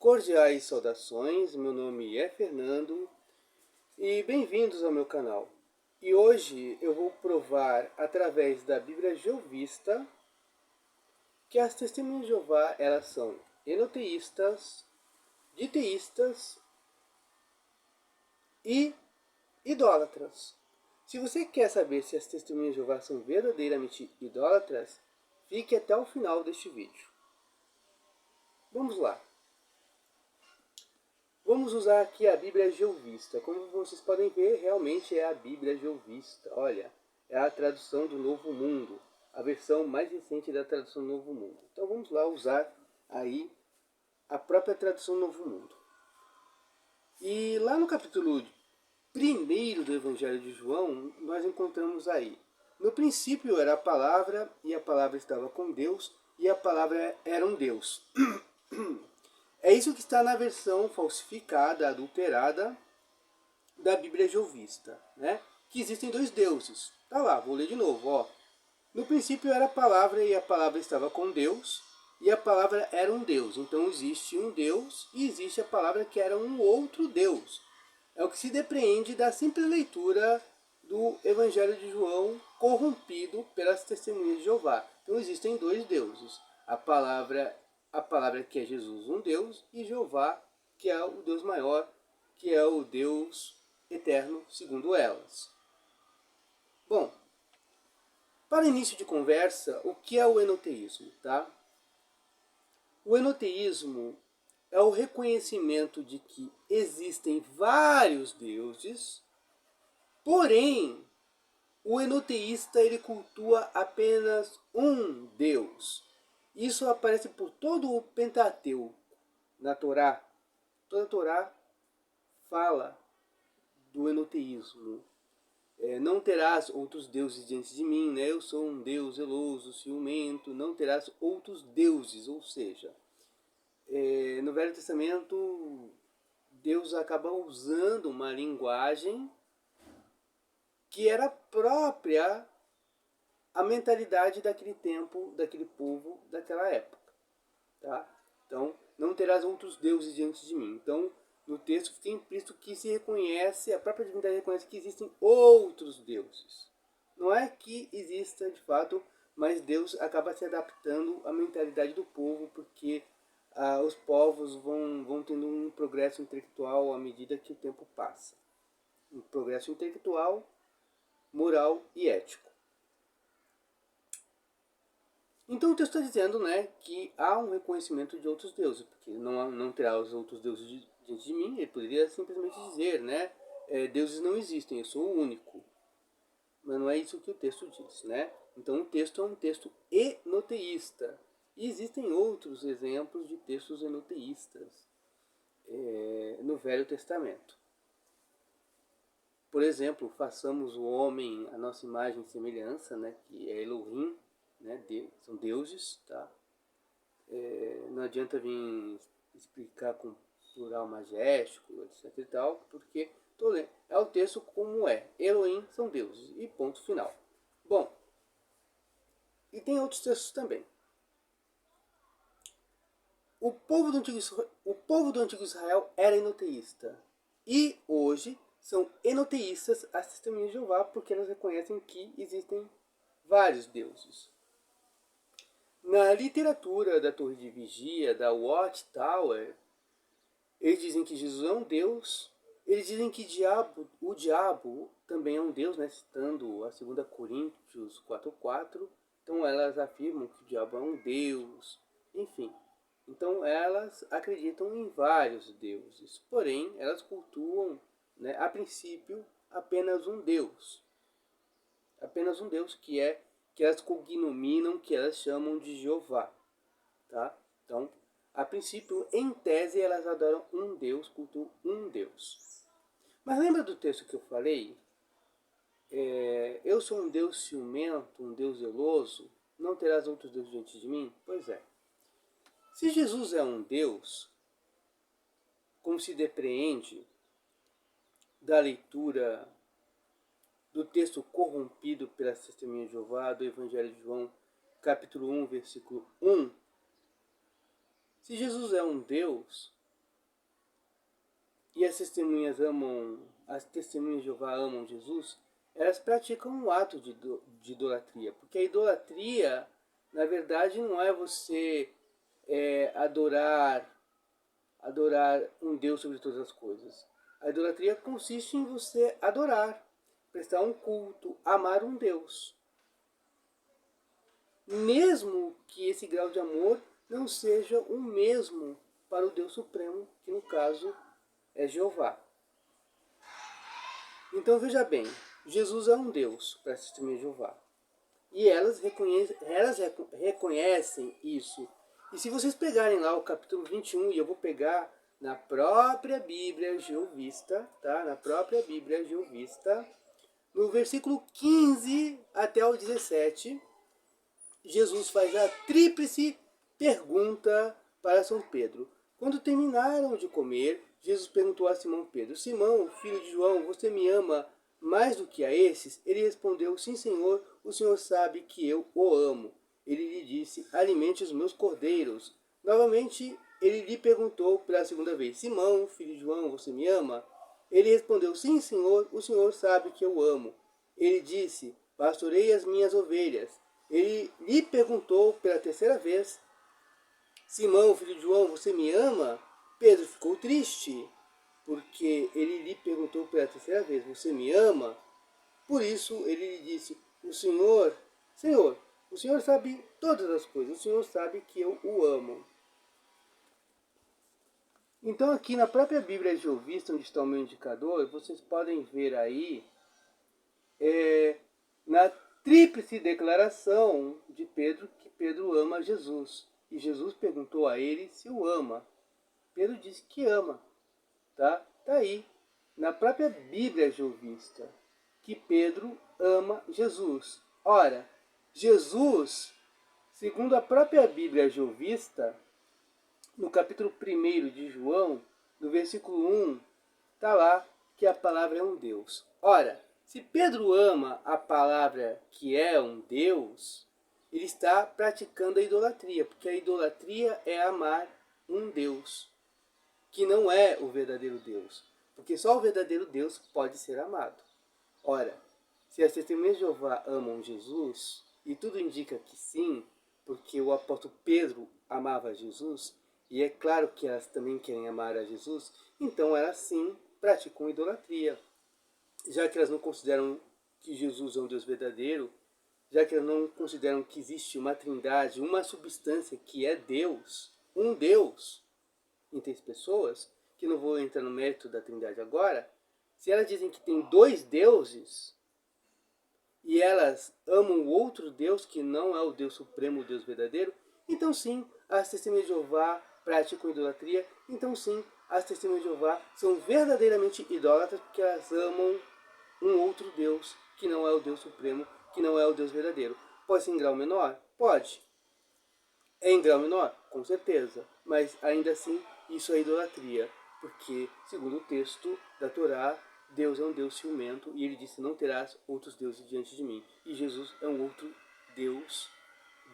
Cordiais saudações, meu nome é Fernando e bem-vindos ao meu canal. E hoje eu vou provar através da Bíblia Jeovista que as testemunhas de Jeová elas são enoteístas, diteístas e idólatras. Se você quer saber se as testemunhas de Jeová são verdadeiramente idólatras, fique até o final deste vídeo. Vamos lá. Vamos usar aqui a Bíblia Jeovista. Como vocês podem ver, realmente é a Bíblia Jeovista. Olha, é a tradução do Novo Mundo, a versão mais recente da tradução do Novo Mundo. Então vamos lá usar aí a própria tradução do Novo Mundo. E lá no capítulo 1 do Evangelho de João, nós encontramos aí: no princípio era a palavra, e a palavra estava com Deus, e a palavra era um Deus. É isso que está na versão falsificada, adulterada da Bíblia Jeovista, né? Que existem dois deuses. Tá lá, vou ler de novo, ó. No princípio era a palavra e a palavra estava com Deus e a palavra era um Deus. Então existe um Deus e existe a palavra que era um outro Deus. É o que se depreende da simples leitura do Evangelho de João corrompido pelas testemunhas de Jeová. Então existem dois deuses. A palavra que é Jesus, um Deus, e Jeová, que é o Deus maior, que é o Deus eterno, segundo elas. Bom, para início de conversa, o que é o enoteísmo, tá? O enoteísmo é o reconhecimento de que existem vários deuses, porém, o enoteísta ele cultua apenas um Deus. Isso aparece por todo o Pentateuco, na Torá. Toda a Torá fala do enoteísmo. Não terás outros deuses diante de mim, né? Eu sou um Deus zeloso, ciumento, não terás outros deuses, ou seja, no Velho Testamento, Deus acaba usando uma linguagem que era própria à mentalidade daquele tempo, daquele povo, daquela época. Tá? Então, não terás outros deuses diante de mim. Então, no texto fica implícito que se reconhece, a própria divindade reconhece que existem outros deuses. Não é que exista de fato, mas Deus acaba se adaptando à mentalidade do povo, porque os povos vão tendo um progresso intelectual à medida que o tempo passa. Um progresso intelectual, moral e ético. Então o texto está dizendo, né, que há um reconhecimento de outros deuses, porque não terá os outros deuses diante de mim. Ele poderia simplesmente dizer, né, deuses não existem, eu sou o único. Mas não é isso que o texto diz, né? Então o texto é um texto enoteísta. E existem outros exemplos de textos enoteístas no Velho Testamento. Por exemplo, façamos o homem a nossa imagem e semelhança, né, que é Elohim, né, são deuses, tá? Não adianta vir explicar com plural majéstico, etc e tal, porque é o texto como é. Elohim são deuses e ponto final. Bom, e tem outros textos também. O povo do Antigo Israel era enoteísta. E hoje são enoteístas as testemunhas de Jeová, porque elas reconhecem que existem vários deuses. Na literatura da Torre de Vigia, da Watchtower, eles dizem que Jesus é um Deus. Eles dizem que o diabo também é um Deus, né? Citando a 2 Coríntios 4:4. Então elas afirmam que o diabo é um Deus. Enfim, então elas acreditam em vários deuses. Porém, elas cultuam, né, a princípio, apenas um Deus. Apenas um Deus que elas cognominam, que elas chamam de Jeová. Tá? Então, a princípio, em tese, elas adoram um Deus, cultuam um Deus. Mas lembra do texto que eu falei? Eu sou um Deus ciumento, um Deus zeloso, não terás outros deuses diante de mim? Pois é. Se Jesus é um Deus, como se depreende da leitura do texto corrompido pelas testemunhas de Jeová, do Evangelho de João, capítulo 1, versículo 1, se Jesus é um Deus, e as testemunhas de Jeová amam Jesus, elas praticam um ato de idolatria. Porque a idolatria, na verdade, não é você adorar um Deus sobre todas as coisas. A idolatria consiste em você adorar, prestar um culto, amar um Deus. Mesmo que esse grau de amor não seja o mesmo para o Deus Supremo, que no caso é Jeová. Então veja bem, Jesus é um Deus para as testemunhas de Jeová. E elas reconhecem isso. E se vocês pegarem lá o capítulo 21, e eu vou pegar na própria Bíblia Jeovista, tá? Na própria Bíblia Jeovista, no versículo 15 até o 17, Jesus faz a tríplice pergunta para São Pedro. Quando terminaram de comer, Jesus perguntou a Simão Pedro: Simão, filho de João, você me ama mais do que a esses? Ele respondeu: Sim, Senhor, o Senhor sabe que eu o amo. Ele lhe disse: alimente os meus cordeiros. Novamente, ele lhe perguntou pela segunda vez: Simão, filho de João, você me ama? Ele respondeu: Sim, Senhor, o Senhor sabe que eu amo. Ele disse: pastorei as minhas ovelhas. Ele lhe perguntou pela terceira vez: Simão, filho de João, você me ama? Pedro ficou triste, porque ele lhe perguntou pela terceira vez: você me ama? Por isso ele lhe disse: Senhor, o Senhor sabe todas as coisas, o Senhor sabe que eu o amo. Então aqui na própria Bíblia Jeovista, onde está o meu indicador, vocês podem ver aí, na tríplice declaração de Pedro, que Pedro ama Jesus. E Jesus perguntou a ele se o ama. Pedro disse que ama. Tá aí, na própria Bíblia Jeovista, que Pedro ama Jesus. Ora, Jesus, segundo a própria Bíblia Jeovista, no capítulo 1 de João, no versículo 1, está lá que a palavra é um Deus. Ora, se Pedro ama a palavra que é um Deus, ele está praticando a idolatria, porque a idolatria é amar um Deus, que não é o verdadeiro Deus, porque só o verdadeiro Deus pode ser amado. Ora, se as testemunhas de Jeová amam Jesus, e tudo indica que sim, porque o apóstolo Pedro amava Jesus, e é claro que elas também querem amar a Jesus, então elas sim praticam idolatria. Já que elas não consideram que Jesus é um Deus verdadeiro, já que elas não consideram que existe uma trindade, uma substância que é Deus, um Deus em 3 pessoas, que não vou entrar no mérito da trindade agora, se elas dizem que tem 2 deuses, e elas amam o outro Deus, que não é o Deus supremo, o Deus verdadeiro, então sim, as testemunhas de Jeová praticam idolatria, então sim, as testemunhas de Jeová são verdadeiramente idólatras, porque elas amam um outro Deus, que não é o Deus supremo, que não é o Deus verdadeiro. Pode ser em grau menor? Pode. É em grau menor? Com certeza. Mas ainda assim, isso é idolatria. Porque, segundo o texto da Torá, Deus é um Deus ciumento e ele disse: não terás outros deuses diante de mim. E Jesus é um outro Deus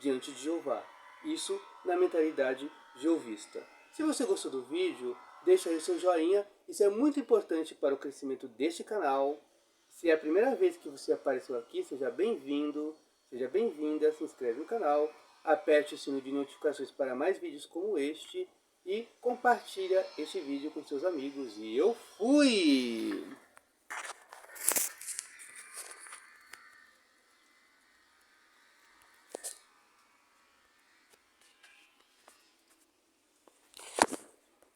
diante de Jeová. Isso na mentalidade jeovista. Se você gostou do vídeo, deixa aí o seu joinha. Isso é muito importante para o crescimento deste canal. Se é a primeira vez que você apareceu aqui, seja bem-vindo, seja bem-vinda, se inscreve no canal, aperte o sino de notificações para mais vídeos como este e compartilha este vídeo com seus amigos. E eu fui!